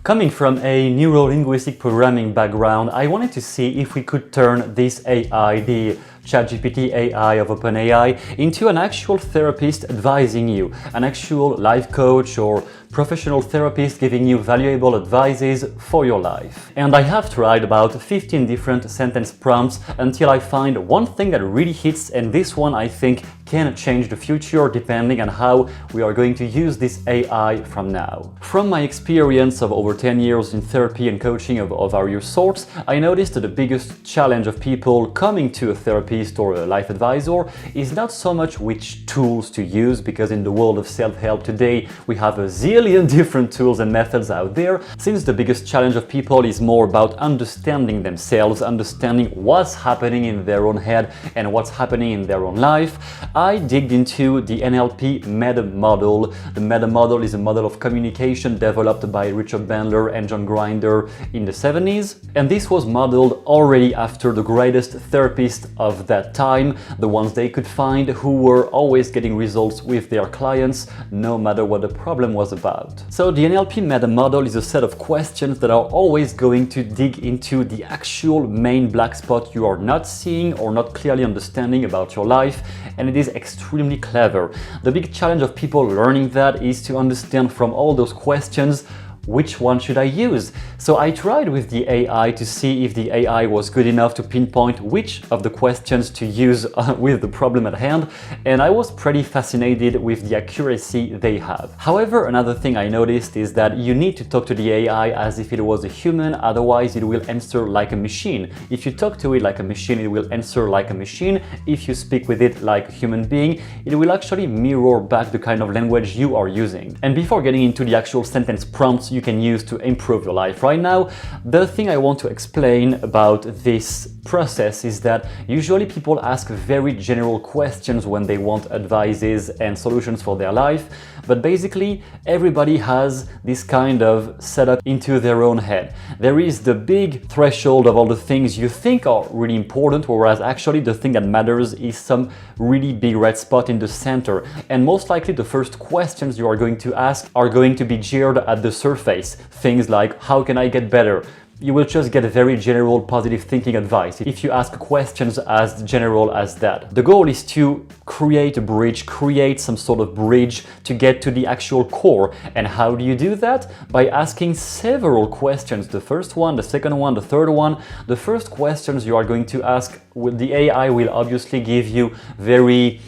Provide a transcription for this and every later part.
Coming from a neuro-linguistic programming background, I wanted to see if we could turn this AI, the ChatGPT AI of OpenAI, into an actual therapist advising you, an actual life coach or professional therapist giving you valuable advices for your life. And I have tried about 15 different sentence prompts until I find one thing that really hits, and this one I think can change the future depending on how we are going to use this AI from now. From my experience of over 10 years in therapy and coaching of various sorts, I noticed that the biggest challenge of people coming to a therapist or a life advisor is not so much which tools to use, because in the world of self-help today we have a zillion different tools and methods out there. Since the biggest challenge of people is more about understanding themselves, understanding what's happening in their own head and what's happening in their own life, I digged into the NLP Meta Model. The Meta Model is a model of communication developed by Richard Bandler and John Grinder in the 70s. And this was modeled already after the greatest therapists of that time, the ones they could find, who were always getting results with their clients, no matter what the problem was about. So the NLP Meta Model is a set of questions that are always going to dig into the actual main black spot you are not seeing or not clearly understanding about your life, and it is extremely clever. The big challenge of people learning that is to understand from all those questions, which one should I use? So I tried with the AI to see if the AI was good enough to pinpoint which of the questions to use with the problem at hand, and I was pretty fascinated with the accuracy they have. However, another thing I noticed is that you need to talk to the AI as if it was a human, otherwise it will answer like a machine. If you talk to it like a machine, it will answer like a machine. If you speak with it like a human being, it will actually mirror back the kind of language you are using. And before getting into the actual sentence prompts you can use to improve your life right now, the thing I want to explain about this process is that usually people ask very general questions when they want advices and solutions for their life, but basically everybody has this kind of setup into their own head. There is the big threshold of all the things you think are really important, whereas actually the thing that matters is some really big red spot in the center. And most likely the first questions you are going to ask are going to be geared at the surface. Things like, how can I get better? You will just get a very general positive thinking advice if you ask questions as general as that. The goal is to create a bridge, create some sort of bridge to get to the actual core. And how do you do that? By asking several questions. The first one, the second one, the third one. The first questions you are going to ask, the AI will obviously give you very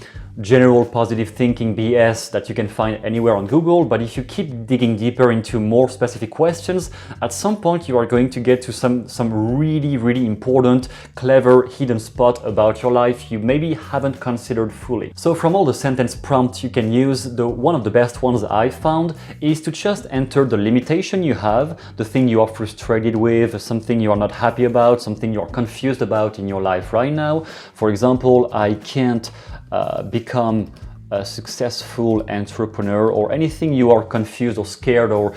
general positive thinking BS that you can find anywhere on Google, but if you keep digging deeper into more specific questions, at some point you are going to get to some really important, clever, hidden spot about your life you maybe haven't considered fully. So from all the sentence prompts you can use, one of the best ones I found is to just enter the limitation you have, the thing you are frustrated with, something you are not happy about, something you are confused about in your life right now. For example, I can't become a successful entrepreneur, or anything you are confused or scared or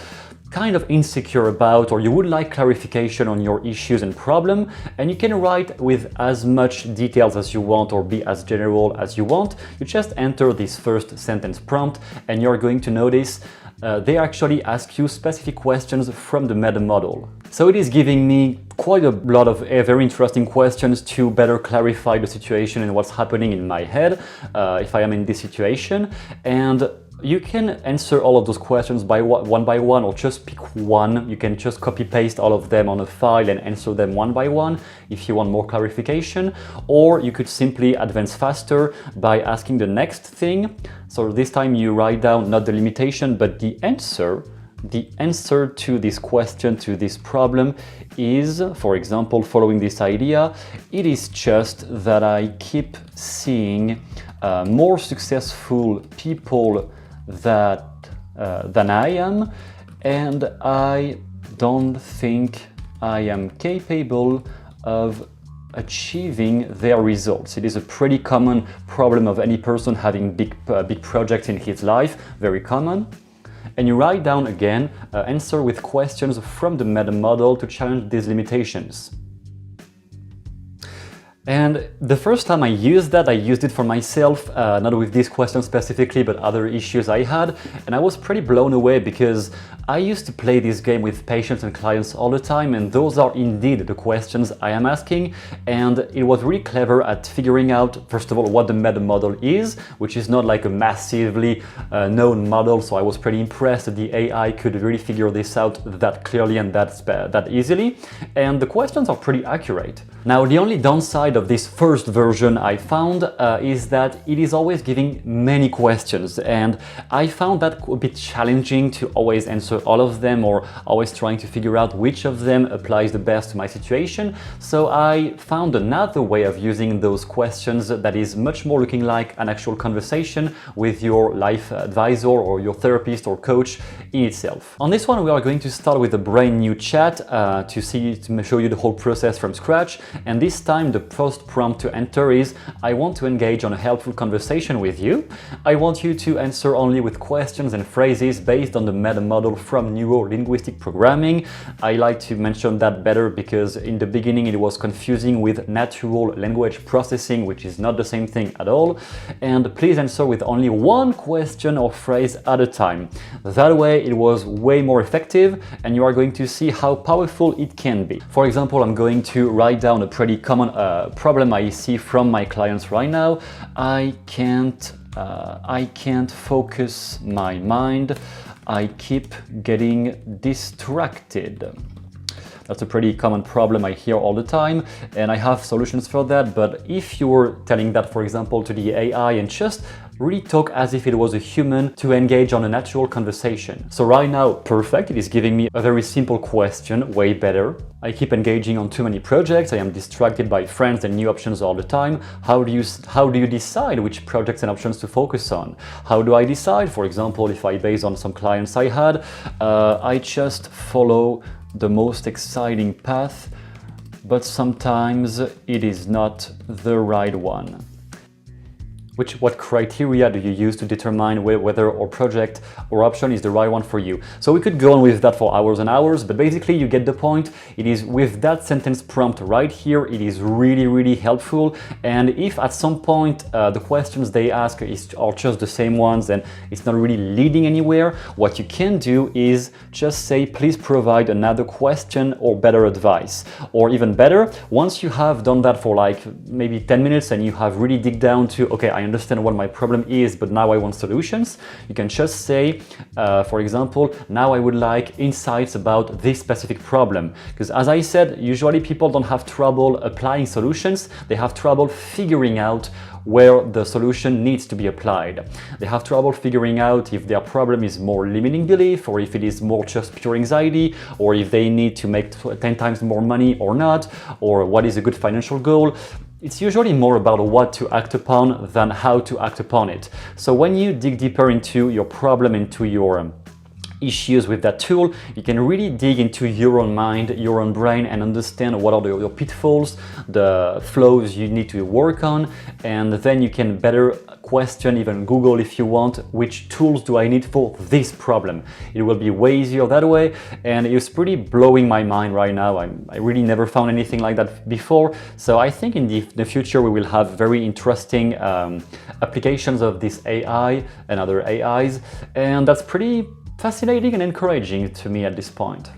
kind of insecure about, or you would like clarification on your issues and problem, and you can write with as much details as you want or be as general as you want. You just enter this first sentence prompt and you're going to notice they actually ask you specific questions from the Meta Model. So it is giving me quite a lot of very interesting questions to better clarify the situation and what's happening in my head if I am in this situation. And you can answer all of those questions one by one, or just pick one. You can just copy paste all of them on a file and answer them one by one if you want more clarification, or you could simply advance faster by asking the next thing. So this time you write down not the limitation but the answer. The answer to this question, to this problem is, for example, following this idea, it is just that I keep seeing more successful people than I am, and I don't think I am capable of achieving their results. It is a pretty common problem of any person having big projects in his life, very common. And you write down again, answer with questions from the Meta Model to challenge these limitations. And the first time I used it for myself, not with this question specifically, but other issues I had. And I was pretty blown away because I used to play this game with patients and clients all the time, and those are indeed the questions I am asking. And it was really clever at figuring out, first of all, what the Meta Model is, which is not like a massively known model. So I was pretty impressed that the AI could really figure this out that clearly and that easily. And the questions are pretty accurate. Now, the only downside of this first version I found is that it is always giving many questions, and I found that a bit challenging to always answer all of them, or always trying to figure out which of them applies the best to my situation. So I found another way of using those questions that is much more looking like an actual conversation with your life advisor or your therapist or coach in itself. On this one, we are going to start with a brand new chat to show you the whole process from scratch. And this time the first prompt to enter is, I want to engage on a helpful conversation with you. I want you to answer only with questions and phrases based on the Meta Model from Neuro Linguistic Programming. I like to mention that better because in the beginning it was confusing with natural language processing, which is not the same thing at all. And please answer with only one question or phrase at a time. That way it was way more effective, and you are going to see how powerful it can be. For example, I'm going to write down a pretty common problem I see from my clients right now. I can't focus my mind. I keep getting distracted. That's a pretty common problem I hear all the time, and I have solutions for that. But if you're telling that, for example, to the AI and just really talk as if it was a human to engage on a natural conversation. So right now, perfect, it is giving me a very simple question, way better. I keep engaging on too many projects, I am distracted by friends and new options all the time. How do you decide which projects and options to focus on? How do I decide, for example, if I base on some clients I had, I just follow the most exciting path, but sometimes it is not the right one. What criteria do you use to determine whether or project or option is the right one for you? So we could go on with that for hours and hours, but basically you get the point. It is with that sentence prompt right here, it is really, really helpful. And if at some point the questions they ask are just the same ones and it's not really leading anywhere, what you can do is just say, please provide another question or better advice. Or even better, once you have done that for like maybe 10 minutes and you have really dig down to, okay, I understand what my problem is, but now I want solutions. You can just say, for example, now I would like insights about this specific problem. Because as I said, usually people don't have trouble applying solutions, they have trouble figuring out where the solution needs to be applied. They have trouble figuring out if their problem is more limiting belief, or if it is more just pure anxiety, or if they need to make 10 times more money or not, or what is a good financial goal. It's usually more about what to act upon than how to act upon it. So when you dig deeper into your problem, into your issues with that tool, you can really dig into your own mind, your own brain, and understand what are your pitfalls, the flows you need to work on, and then you can better question, even Google if you want, which tools do I need for this problem. It will be way easier that way, and it's pretty blowing my mind right now. I really never found anything like that before, so I think in the future we will have very interesting applications of this AI and other AIs, and that's pretty fascinating and encouraging to me at this point.